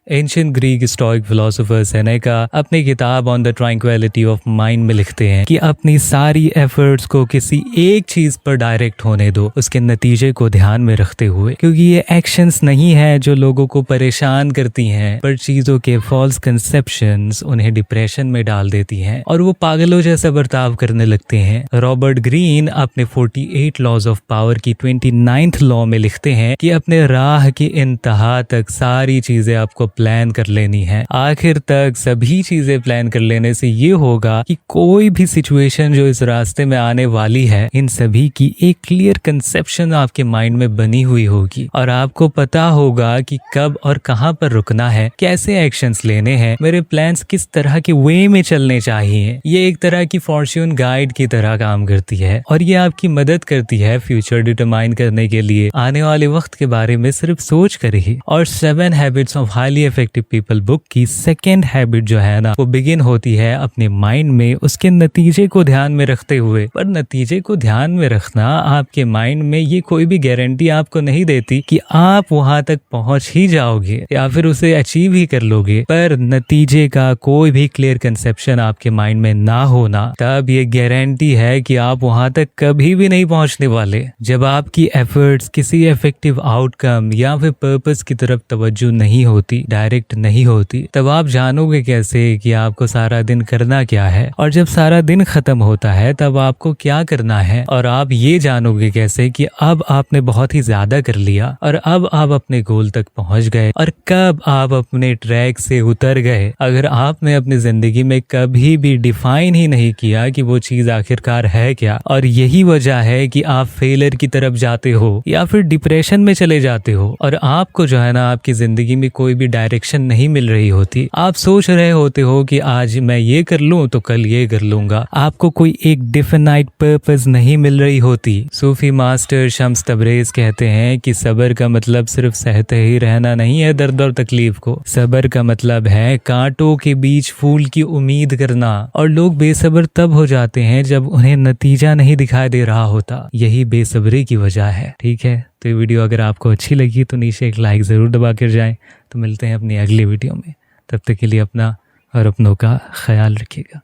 Ancient Greek stoic philosopher Seneca अपनी किताब on the tranquillity of mind में लिखते हैं कि अपनी सारी एफर्ट्स को किसी एक चीज पर डायरेक्ट होने दो, उसके नतीजे को ध्यान में रखते हुए, क्योंकि ये एक्शंस नहीं है जो लोगों को परेशान करती हैं, पर चीजों के फॉल्स कंसेप्शंस उन्हें डिप्रेशन में डाल देती हैं और वो पागलों जैसा बर्ताव करने लगते हैं। रॉबर्ट ग्रीन अपने 48 लॉज ऑफ पावर की 29th लॉ में लिखते हैं कि अपने राह की इंतहा तक सारी चीजें आपको प्लान कर लेनी है। आखिर तक सभी चीजें प्लान कर लेने से ये होगा कि कोई भी सिचुएशन जो इस रास्ते में आने वाली है, इन सभी की एक क्लियर कंसेप्शन आपके माइंड में बनी हुई होगी और आपको पता होगा कि कब और कहां पर रुकना है, कैसे एक्शंस लेने हैं, मेरे प्लान्स किस तरह के वे में चलने चाहिए। ये एक तरह की फॉर्च्यून गाइड की तरह काम करती है और ये आपकी मदद करती है फ्यूचर डिटरमाइन करने के लिए, आने वाले वक्त के बारे में सिर्फ सोच कर ही। और 7 habits of highly effective people book की सेकेंड हैबिट जो है ना, वो बिगिन होती है अपने माइंड में उसके नतीजे को ध्यान में रखते हुए। पर नतीजे को ध्यान में रखना आपके माइंड में ये कोई भी गारंटी आपको नहीं देती कि आप वहां तक पहुंच ही जाओगे या फिर उसे अचीव ही कर लोगे। पर नतीजे का कोई भी क्लियर कंसेप्शन आपके माइंड में ना होना, तब ये गारंटी है कि आप वहां तक कभी भी नहीं पहुंचने वाले। जब आपकी एफर्ट्स किसी इफेक्टिव आउटकम या फिर पर्पस की तरफ तवज्जो नहीं होती, डायरेक्ट नहीं होती, तब आप जानोगे कैसे कि आपको सारा दिन करना क्या है। और जब सारा दिन खत्म होता है तब आपको क्या करना है, और आप ये जानोगे कैसे कि अब आपने बहुत ही ज्यादा कर लिया और अब आप अपने गोल तक पहुंच गए और कब आप अपने ट्रैक से उतर गए, अगर आपने अपनी जिंदगी में कभी भी डिफाइन ही नहीं किया कि वो चीज आखिरकार है क्या। और यही वजह है कि आप फेलियर की तरफ जाते हो या फिर डिप्रेशन में चले जाते हो और आपको जो है ना आपकी जिंदगी में कोई भी डायरेक्शन नहीं मिल रही होती। आप सोच रहे होते हो कि आज मैं ये कर लूं तो कल ये कर लूंगा, आपको कोई एक डिफिनाइट पर्पस नहीं मिल रही होती। सूफी मास्टर शम्स तबरेज कहते हैं कि सब्र का मतलब सिर्फ सहते ही रहना नहीं है दर्द और तकलीफ को, सब्र का मतलब है कांटों के बीच फूल की उम्मीद करना। और लोग बेसब्र तब हो जाते हैं जब उन्हें नतीजा नहीं दिखाई दे रहा होता, यही बेसब्री की वजह है। ठीक है, तो ये वीडियो अगर आपको अच्छी लगी तो नीचे एक लाइक ज़रूर दबा कर जाएं। तो मिलते हैं अपनी अगली वीडियो में, तब तक के लिए अपना और अपनों का ख्याल रखिएगा।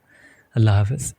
अल्लाह हाफ़िज़।